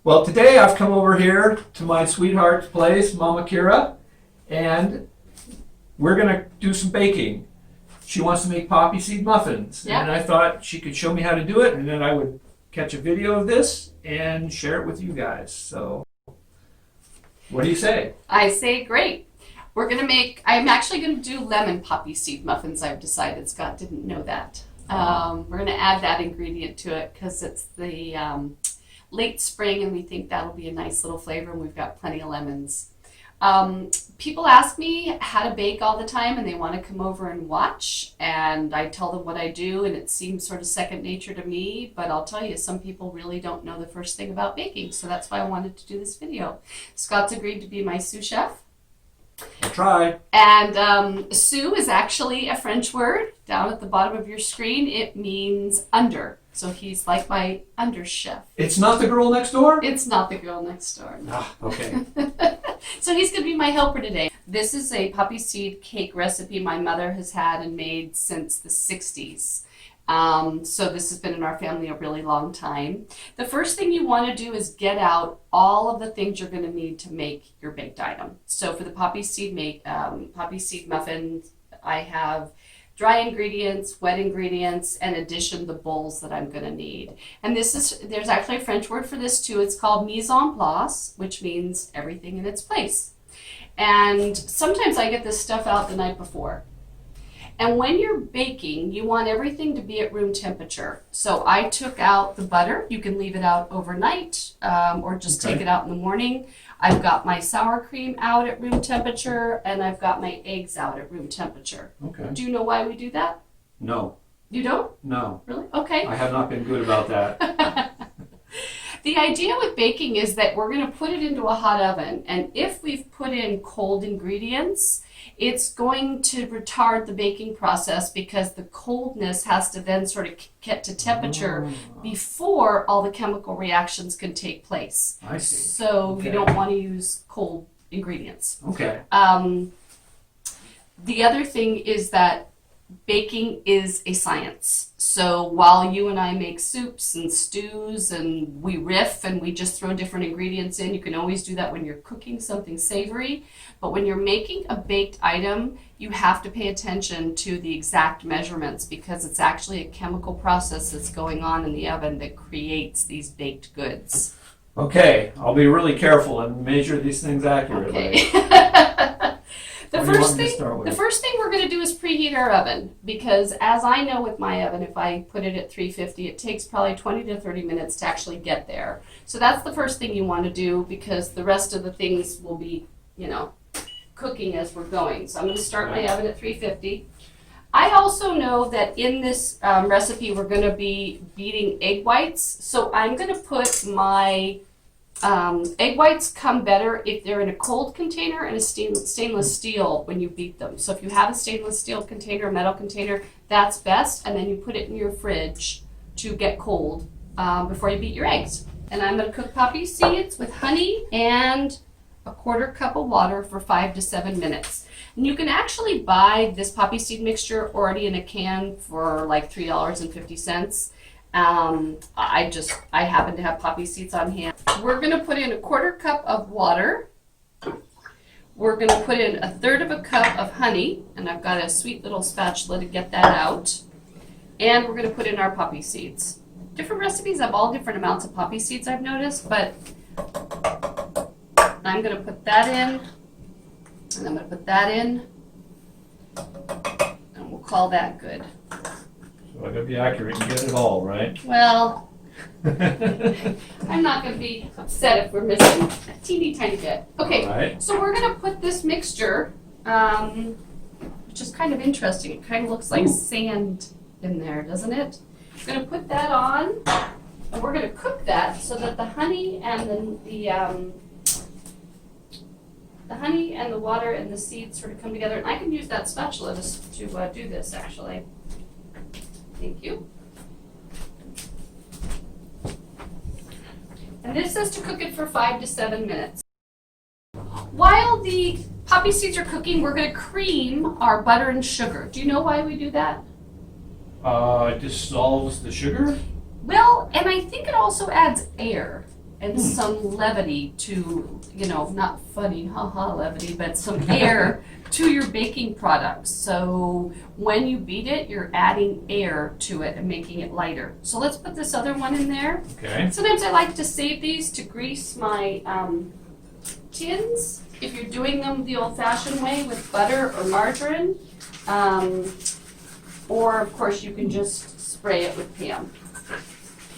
Well, today I've come over here to my sweetheart's place, Mama Kira, and we're gonna do some baking. She wants to make poppy seed muffins, Yeah. and I thought she could show me how to do it, and then I would catch a video of this and share it with you guys. So, what do you say? I say great. I'm actually gonna do lemon poppy seed muffins. I've decided. Scott didn't know that. We're gonna add that ingredient to it because it's the late spring and we think that'll be a nice little flavor, and we've got plenty of lemons. People ask me how to bake all the time and they want to come over and watch, and I tell them what I do, and it seems sort of second nature to me, but I'll tell you, some people really don't know the first thing about baking, so that's why I wanted to do this video. Scott's agreed to be my sous chef. I'll try. And sous is actually a French word. Down at the bottom of your screen, it means under. So he's like my under chef. It's not the girl next door? It's not the girl next door. No. Ah, okay. So he's going to be my helper today. This is a poppy seed cake recipe my mother has had and made since the 60s. So this has been in our family a really long time. The first thing you want to do is get out all of the things you're going to need to make your baked item. So for the poppy seed muffins, I have dry ingredients, wet ingredients, and addition the bowls that I'm going to need. And there's actually a French word for this too. It's called mise en place, which means everything in its place. And sometimes I get this stuff out the night before. And when you're baking, you want everything to be at room temperature. So I took out the butter. You can leave it out overnight or just take it out in the morning. I've got my sour cream out at room temperature, and I've got my eggs out at room temperature. Okay. Do you know why we do that? No. You don't? No. Really? Okay. I have not been good about that. The idea with baking is that we're going to put it into a hot oven, and if we've put in cold ingredients, it's going to retard the baking process because the coldness has to then sort of get to temperature before all the chemical reactions can take place. I see. So Okay. you don't want to use cold ingredients. Okay. The other thing is that baking is a science. So while you and I make soups and stews and we riff and we just throw different ingredients in, you can always do that when you're cooking something savory. But when you're making a baked item, you have to pay attention to the exact measurements because it's actually a chemical process that's going on in the oven that creates these baked goods. Okay. I'll be really careful and measure these things accurately. Okay. The What do you first want me to thing, start with? the first thing we're going to do is preheat our oven because, as I know with my oven, if I put it at 350, it takes probably 20 to 30 minutes to actually get there. So that's the first thing you want to do because the rest of the things will be, cooking as we're going. So I'm going to start my oven at 350. I also know that in this recipe we're going to be beating egg whites. So I'm going to put my egg whites come better if they're in a cold container and a stainless steel when you beat them. So if you have a stainless steel container, a metal container, that's best. And then you put it in your fridge to get cold before you beat your eggs. And I'm going to cook poppy seeds with honey and a 1/4 cup of water for 5 to 7 minutes. And you can actually buy this poppy seed mixture already in a can for like $3.50. I happen to have poppy seeds on hand. We're going to put in a 1/4 cup of water. We're going to put in 1/3 cup of honey, and I've got a sweet little spatula to get that out. And we're going to put in our poppy seeds. Different recipes have all different amounts of poppy seeds, I've noticed, but I'm going to put that in, and I'm going to put that in, and we'll call that good. So I gotta be accurate and get it all, right? Well, I'm not going to be upset if we're missing a teeny tiny bit. Okay, All right. so we're going to put this mixture, which is kind of interesting. It kind of looks like sand in there, doesn't it? We're going to put that on, and we're going to cook that so that the honey and the honey and the water and the seeds sort of come together. And I can use that spatula to do this, actually. Thank you. And this says to cook it for 5 to 7 minutes. While the poppy seeds are cooking, we're going to cream our butter and sugar. Do you know why we do that? It dissolves the sugar? Well, and I think it also adds air and some levity to, not funny, haha, levity, but some air to your baking products. So when you beat it, you're adding air to it and making it lighter. So let's put this other one in there. Okay. Sometimes I like to save these to grease my tins. If you're doing them the old-fashioned way with butter or margarine, or of course you can just spray it with Pam.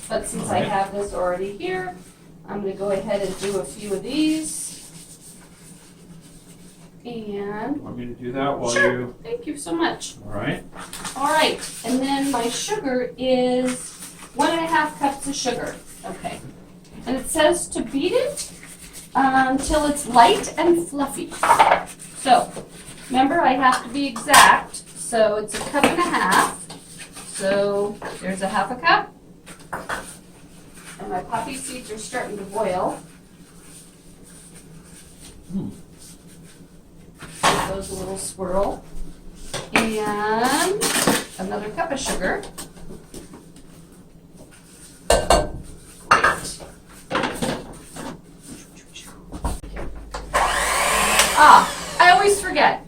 But since I have this already here, I'm going to go ahead and do a few of these. And Want me to do that while sure, you? thank you so much. All right. All right, and then my sugar is 1.5 cups of sugar. Okay, and it says to beat it until it's light and fluffy. So remember, I have to be exact. So it's 1.5 cups. So there's 1/2 cup. And my poppy seeds are starting to boil. Give those a little swirl. And another cup of sugar. Great. I always forget.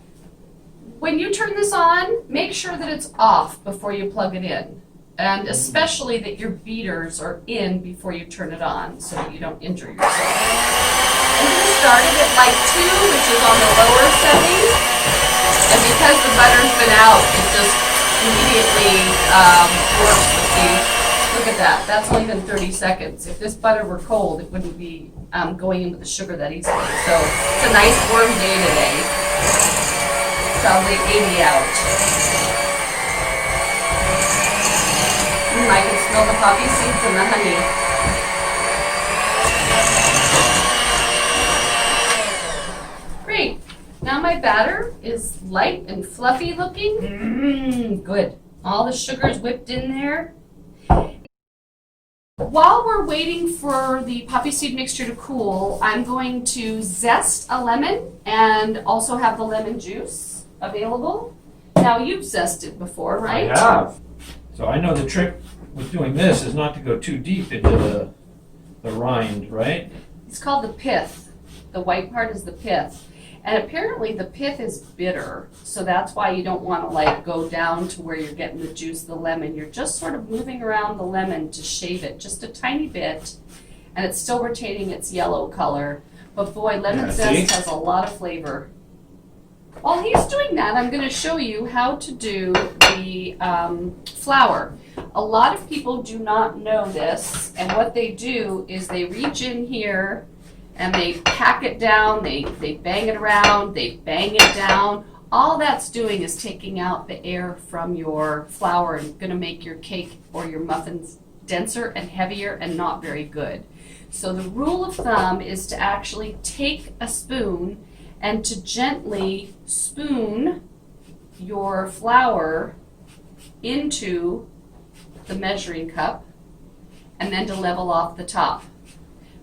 When you turn this on, make sure that it's off before you plug it in. And especially that your beaters are in before you turn it on so that you don't injure yourself. I'm going to start it at like 2, which is on the lower setting. And because the butter's been out, it just immediately works with the, look at that, that's only been 30 seconds. If this butter were cold, it wouldn't be going in with the sugar that easily. So it's a nice warm day today. Probably 80 out. I can smell the poppy seeds and the honey. Great. Now my batter is light and fluffy looking. Good. All the sugar's whipped in there. While we're waiting for the poppy seed mixture to cool, I'm going to zest a lemon and also have the lemon juice available. Now you've zested before, right? I have. So I know the trick with doing this is not to go too deep into the rind, right? It's called the pith. The white part is the pith. And apparently the pith is bitter, so that's why you don't want to like go down to where you're getting the juice of the lemon. You're just sort of moving around the lemon to shave it just a tiny bit, and it's still retaining its yellow color. But boy, lemon zest has a lot of flavor. While he's doing that, I'm going to show you how to do the flour. A lot of people do not know this, and what they do is they reach in here and they pack it down, they bang it around, they bang it down. All that's doing is taking out the air from your flour and going to make your cake or your muffins denser and heavier and not very good. So the rule of thumb is to actually take a spoon and to gently spoon your flour into the measuring cup and then to level off the top.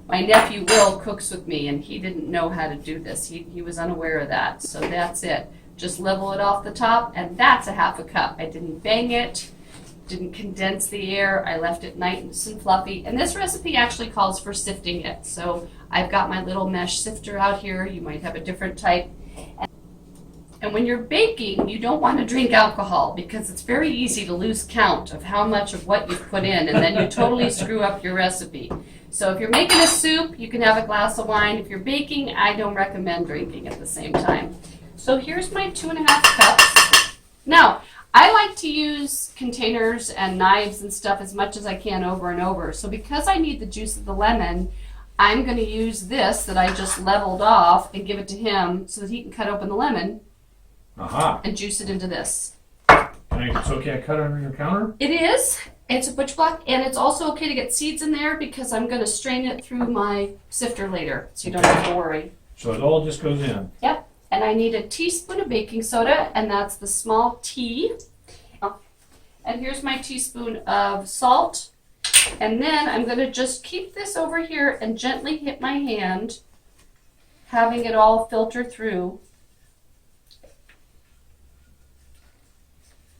My nephew Will cooks with me and he didn't know how to do this. He was unaware of that. So that's it. Just level it off the top and that's 1/2 cup. I didn't bang it, didn't condense the air. I left it nice and fluffy. And this recipe actually calls for sifting it. So I've got my little mesh sifter out here. You might have a different type. And when you're baking, you don't want to drink alcohol because it's very easy to lose count of how much of what you've put in and then you totally screw up your recipe. So if you're making a soup, you can have a glass of wine. If you're baking, I don't recommend drinking at the same time. So here's my 2.5 cups. Now, I like to use containers and knives and stuff as much as I can over and over. So because I need the juice of the lemon, I'm going to use this that I just leveled off and give it to him so that he can cut open the lemon and juice it into this. It's okay I cut it on your counter? It is. It's a butch block, and it's also okay to get seeds in there because I'm going to strain it through my sifter later, so you don't have to worry. So it all just goes in? Yep. And I need a teaspoon of baking soda, and that's the small T. And here's my teaspoon of salt. And then I'm going to just keep this over here and gently hit my hand, having it all filter through.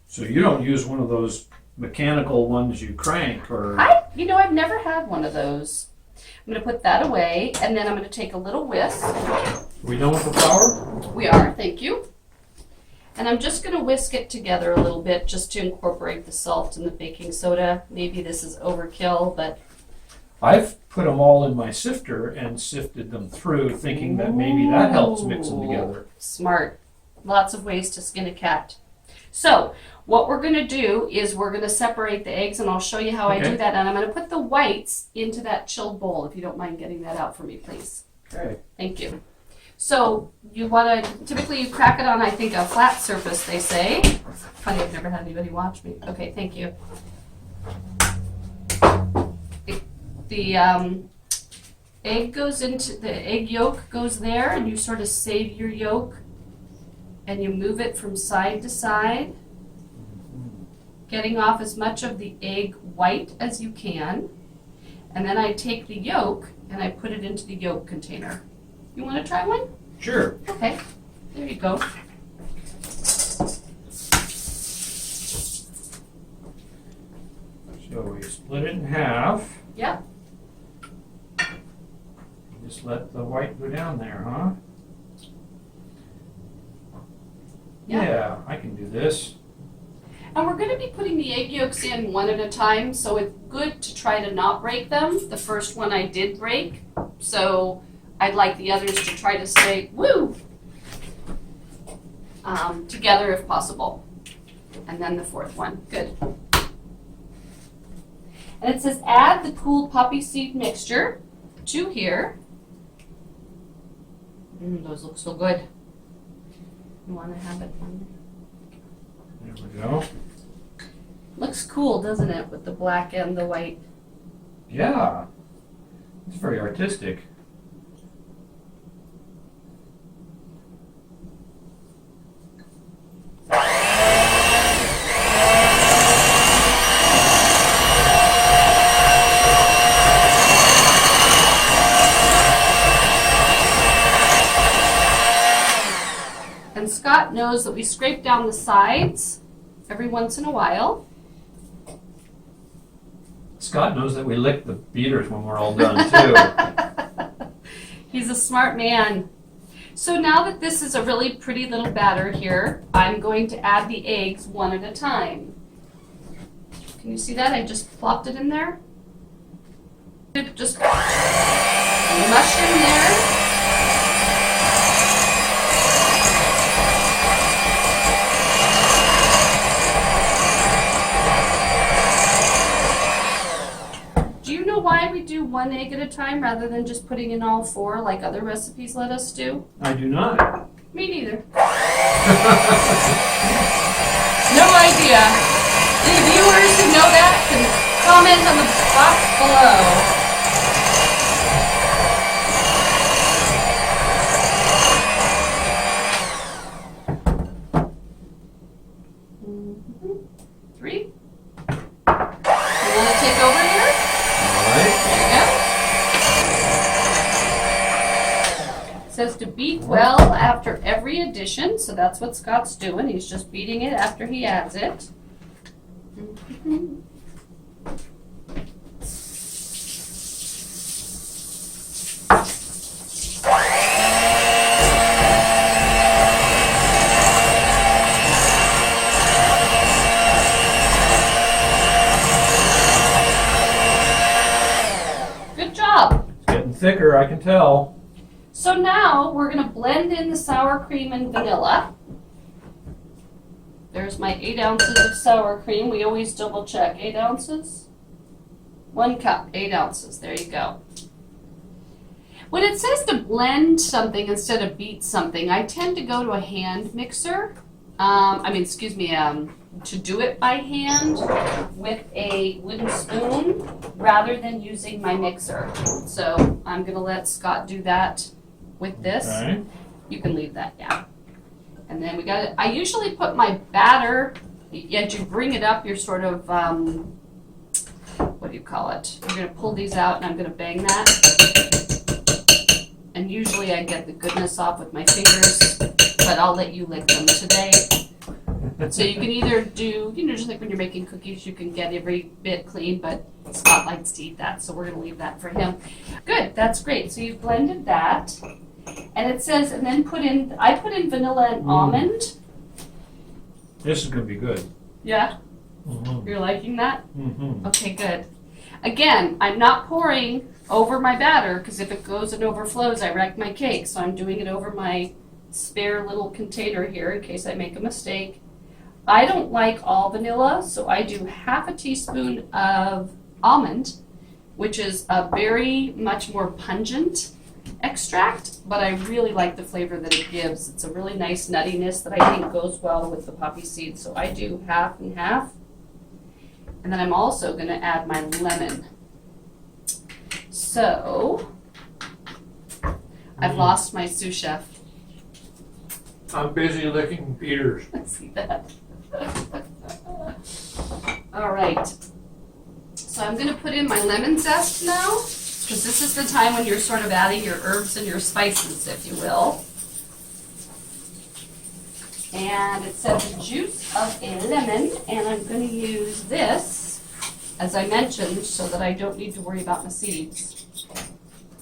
So you don't use one of those mechanical ones you crank or. I've never had one of those. I'm gonna put that away, and then I'm gonna take a little whisk. Are we done with the flour? We are, thank you. And I'm just gonna whisk it together a little bit just to incorporate the salt and the baking soda. Maybe this is overkill, but I've put them all in my sifter and sifted them through, thinking that maybe that helps mix them together. Smart. Lots of ways to skin a cat. So what we're gonna do is we're gonna separate the eggs, and I'll show you how I do Okay. that. And I'm gonna put the whites into that chilled bowl, if you don't mind getting that out for me, please. Okay. Thank you. So you want to, typically you crack it on, I think, a flat surface, they say. Funny, I've never had anybody watch me. Okay, thank you. The egg goes into, the egg yolk goes there, and you sort of save your yolk, and you move it from side to side, getting off as much of the egg white as you can. And then I take the yolk and I put it into the yolk container. You want to try one? Sure. Okay, there you go. So we split it in half. Yep. Just let the white go down there, huh? Yeah. Yeah, I can do this. And we're going to be putting the egg yolks in one at a time, so it's good to try to not break them. The first one I did break, so I'd like the others to try to stay, together if possible. And then the fourth one, good. And it says add the cooled poppy seed mixture to here. Those look so good. You want to have it on there? There we go. Looks cool, doesn't it, with the black and the white? Yeah. It's very artistic. And Scott knows that we scrape down the sides every once in a while. Scott knows that we lick the beaters when we're all done too. He's a smart man. So now that this is a really pretty little batter here, I'm going to add the eggs one at a time. Can you see that? I just plopped it in there. Just mush in there. Do you know why we do one egg at a time rather than just putting in all four like other recipes let us do? I do not. Me neither. No idea. The viewers who know that can comment on the box below. Three. You want to take over here? All right. There you go. It says to beat well after every addition, so that's what Scott's doing. He's just beating it after he adds it. Good job. It's getting thicker, I can tell. So now we're going to blend in the sour cream and vanilla. There's my 8 ounces of sour cream. We always double check. 8 ounces? 1 cup, 8 ounces. There you go. When it says to blend something instead of beat something, I tend to go to a hand mixer. To do it by hand with a wooden spoon rather than using my mixer. So I'm going to let Scott do that with this. Okay. You can leave that down. And then we got it. I usually put my batter, as you bring it up, you're sort of, what do you call it? You're going to pull these out and I'm going to bang that. And usually I get the goodness off with my fingers, but I'll let you lick them today. So you can either do, just like when you're making cookies, you can get every bit clean, but Scott likes to eat that, so we're gonna leave that for him. Good, that's great. So you've blended that. And it says, and then I put in vanilla and almond. This is gonna be good. Yeah, Mm-hmm. you're liking that? Mm-hmm. Okay, good. Again, I'm not pouring over my batter, because if it goes and overflows, I wreck my cake. So I'm doing it over my spare little container here in case I make a mistake. I don't like all vanilla, so I do half a teaspoon of almond, which is a very much more pungent extract, but I really like the flavor that it gives. It's a really nice nuttiness that I think goes well with the poppy seeds. So I do half and half. And then I'm also going to add my lemon. So I've lost my sous chef. I'm busy licking Peter's. I see that. All right. So I'm going to put in my lemon zest now, because this is the time when you're sort of adding your herbs and your spices, if you will. And it says the juice of a lemon, and I'm going to use this, as I mentioned, so that I don't need to worry about my seeds.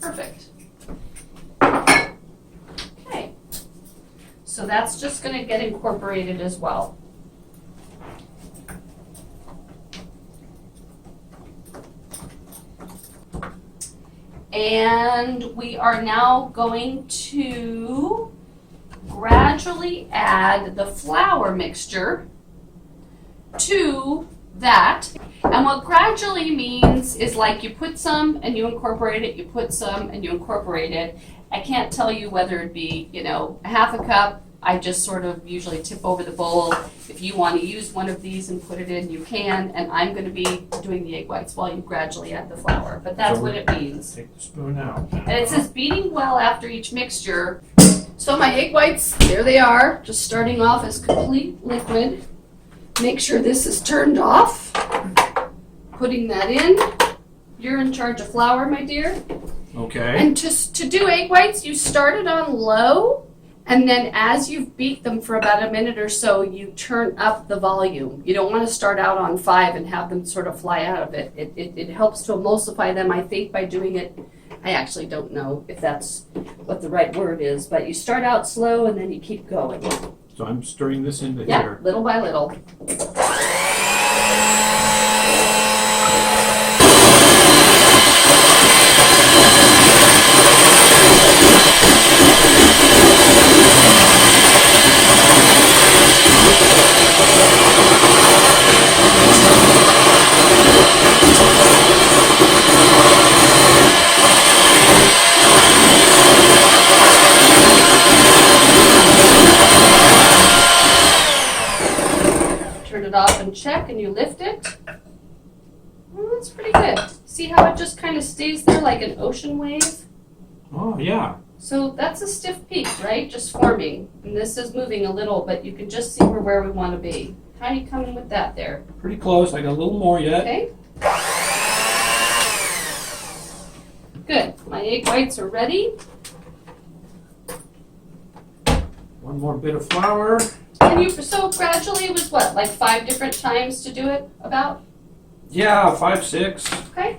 Perfect. Okay. So that's just going to get incorporated as well. And we are now going to gradually add the flour mixture to that. And what gradually means is like you put some and you incorporate it, you put some and you incorporate it. I can't tell you whether it be, a half a cup. I just sort of usually tip over the bowl. If you want to use one of these and put it in, you can. And I'm going to be doing the egg whites while you gradually add the flour. But that's what it means. Take the spoon out. And it says beating well after each mixture. So my egg whites, there they are, just starting off as complete liquid. Make sure this is turned off. Putting that in. You're in charge of flour, my dear. Okay. And to do egg whites, you start it on low, and then as you've beat them for about a minute or so, you turn up the volume. You don't want to start out on 5 and have them sort of fly out of it. It helps to emulsify them, I think, by doing it. I actually don't know if that's what the right word is, but you start out slow and then you keep going. So I'm stirring this into Yeah, here. little by little. Turn it off and check, and you lift it. Well, that's pretty good. See how it just kind of stays there like an ocean wave? Oh, yeah. So that's a stiff peak, right? Just forming. And this is moving a little, but you can just see where we want to be. How are you coming with that there? Pretty close. I got a little more yet. Okay. Good. My egg whites are ready. One more bit of flour. So gradually it was what, like 5 different times to do it about? Yeah, 5, 6. Okay.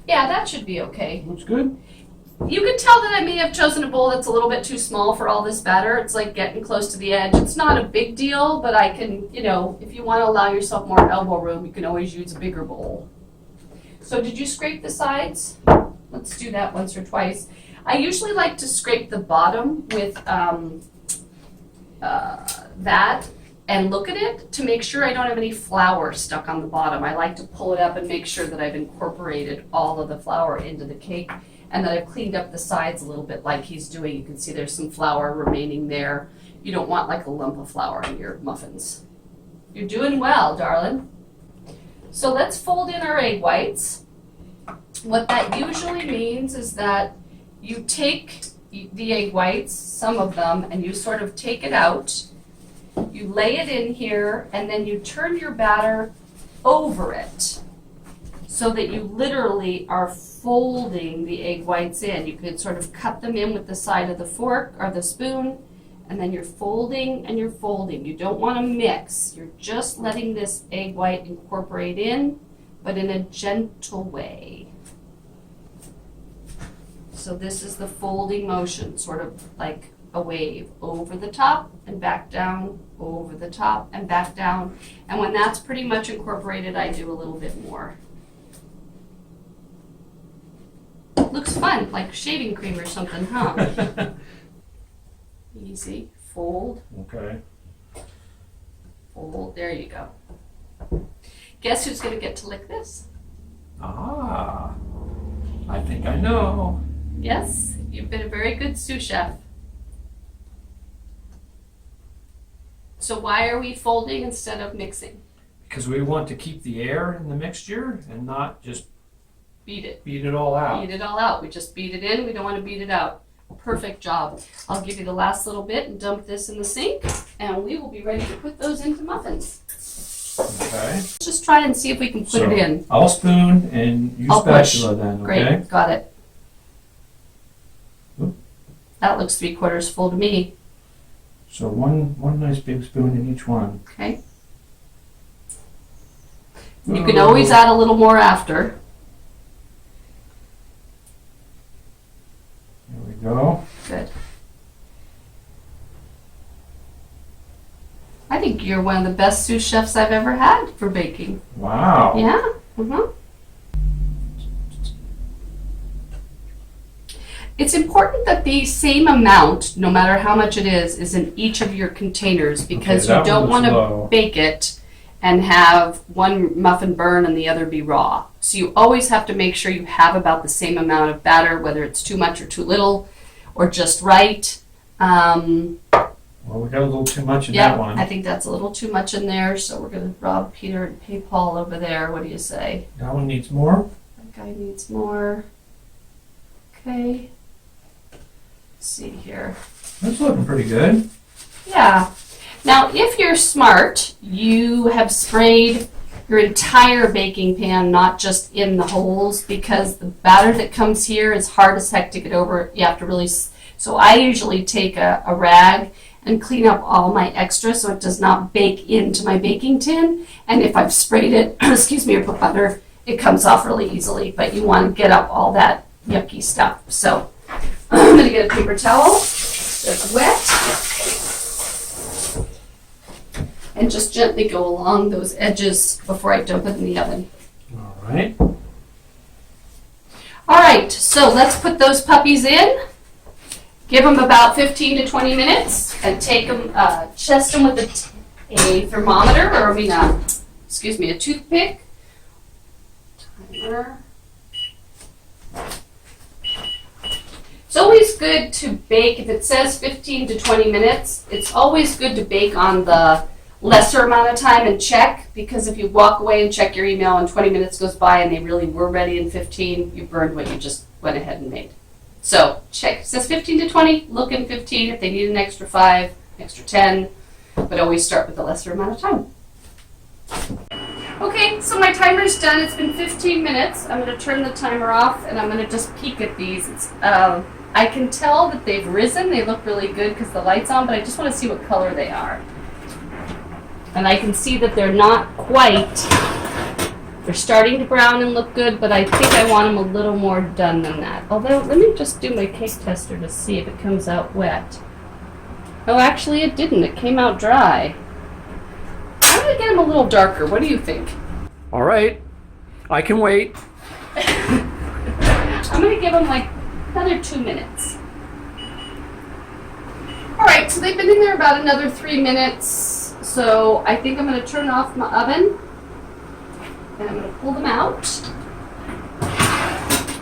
Yeah, that should be okay. Looks good. You can tell that I may have chosen a bowl that's a little bit too small for all this batter. It's like getting close to the edge. It's not a big deal, but I can, if you want to allow yourself more elbow room, you can always use a bigger bowl. So did you scrape the sides? Let's do that once or twice. I usually like to scrape the bottom with that and look at it to make sure I don't have any flour stuck on the bottom. I like to pull it up and make sure that I've incorporated all of the flour into the cake and that I've cleaned up the sides a little bit like he's doing. You can see there's some flour remaining there. You don't want like a lump of flour in your muffins. You're doing well, darling. So let's fold in our egg whites. What that usually means is that you take the egg whites, some of them, and you sort of take it out. You lay it in here, and then you turn your batter over it so that you literally are folding the egg whites in. You could sort of cut them in with the side of the fork or the spoon, And then you're folding and you're folding. You don't want to mix. You're just letting this egg white incorporate in, but in a gentle way. So this is the folding motion, sort of like a wave, over the top and back down, over the top and back down. And when that's pretty much incorporated, I do a little bit more. Looks fun, like shaving cream or something, huh? Easy. Fold, Okay. fold. There you go. Guess who's going to get to lick this? Ah, I think I know. Yes, you've been a very good sous chef. So why are we folding instead of mixing? Because we want to keep the air in the mixture and not just Beat it. beat it all out. Beat it all out. We just beat it in. We don't want to beat it out. Perfect job. I'll give you the last little bit and dump this in the sink, and we will be ready to put those into muffins. Okay. Let's just try and see if we can put it in. I'll spoon and you I'll push. spatula then, Great, okay? got it. Oop. That looks 3/4 full to me. So one nice big spoon in each one. Okay. You can always add a little more after. There we go. Good. I think you're one of the best sous chefs I've ever had for baking. Wow. Yeah. Mm-hmm. It's important that the same amount, no matter how much it is in each of your containers, because Okay, you that don't one want looks to low. bake it and have one muffin burn and the other be raw. So you always have to make sure you have about the same amount of batter, whether it's too much or too little, or just right. Well, we got a little too much in Yeah, that one. I think that's a little too much in there, so we're going to rob Peter and pay Paul over there. What do you say? That one needs more. That guy needs more. Okay. Let's see here. That's looking pretty good. Yeah. Now, if you're smart, you have sprayed your entire baking pan, not just in the holes, because the batter that comes here is hard as heck to get over. You have to really. So I usually take a rag and clean up all my extra so it does not bake into my baking tin. And if I've sprayed it, excuse me, or put butter, it comes off really easily. But you want to get up all that yucky stuff. So I'm going to get a paper towel that's wet and just gently go along those edges before I dump it in the oven. All right. All right, so let's put those puppies in. Give them about 15 to 20 minutes and take them, test them with a thermometer, or a toothpick. Timer. It's always good to bake, if it says 15 to 20 minutes, it's always good to bake on the lesser amount of time and check, because if you walk away and check your email and 20 minutes goes by and they really were ready in 15, you burned what you just went ahead and made. So check, it says 15 to 20, look in 15 if they need an extra 5, extra 10, but always start with the lesser amount of time. Okay, so my timer's done. It's been 15 minutes. I'm going to turn the timer off and I'm going to just peek at these. I can tell that they've risen. They look really good because the light's on, but I just want to see what color they are. And I can see that they're not quite. They're starting to brown and look good, but I think I want them a little more done than that. Although, let me just do my cake tester to see if it comes out wet. Oh, actually it didn't. It came out dry. I'm going to get them a little darker. What do you think? All right. I can wait. I'm going to give them like another 2 minutes. All right, so they've been in there about another 3 minutes. So I think I'm going to turn off my oven. And I'm going to pull them out.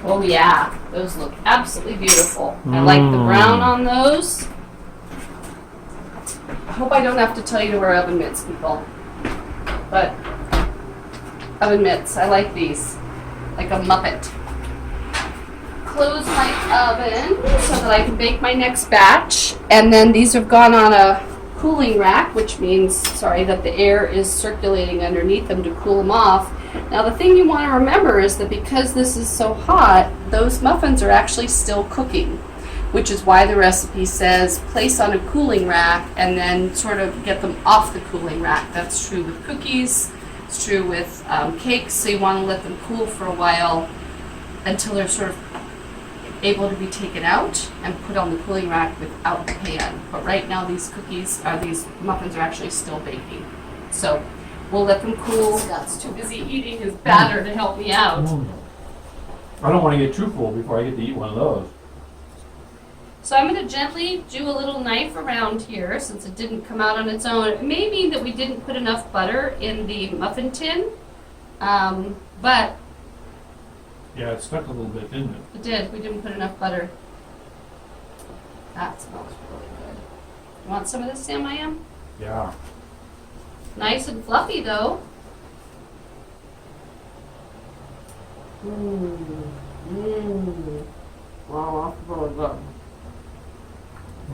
Oh yeah, those look absolutely beautiful. I like the brown on those. I hope I don't have to tell you to wear oven mitts, people. But oven mitts, I like these. Like a Muppet. Close my oven so that I can bake my next batch. And then these have gone on a cooling rack, which means, that the air is circulating underneath them to cool them off. Now the thing you want to remember is that because this is so hot, those muffins are actually still cooking. which is why the recipe says place on a cooling rack and then sort of get them off the cooling rack. That's true with cookies, it's true with cakes, so you want to let them cool for a while until they're sort of able to be taken out and put on the cooling rack without the pan. But right now these muffins are actually still baking. So we'll let them cool. Scott's too busy eating his batter to help me out. I don't want to get too full before I get to eat one of those. So I'm going to gently do a little knife around here since it didn't come out on its own. It may mean that we didn't put enough butter in the muffin tin, but Yeah, it stuck a little bit, didn't it? it did. We didn't put enough butter. That smells really good. You want some of this, Sam? I am? Yeah. Nice and fluffy though. Wow, that's really good.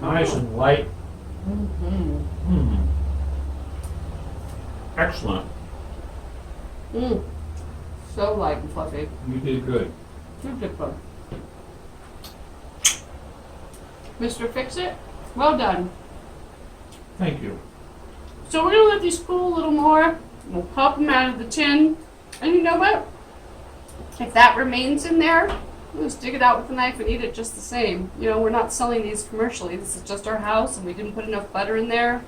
Nice and light. Mm-hmm. Excellent. So light and fluffy. You did good. You did good. Mr. Fix-It, well done. Thank you. So we're gonna let these cool a little more. We'll pop them out of the tin. And you know what? If that remains in there, we'll just dig it out with a knife and eat it just the same. You know, we're not selling these commercially. This is just our house and we didn't put enough butter in there.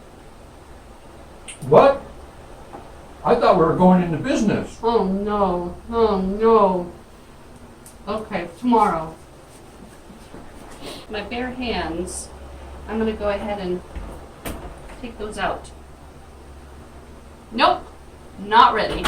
What? I thought we were going into business. Oh no, oh no. Okay, tomorrow. My bare hands, I'm gonna go ahead and take those out. Nope, not ready.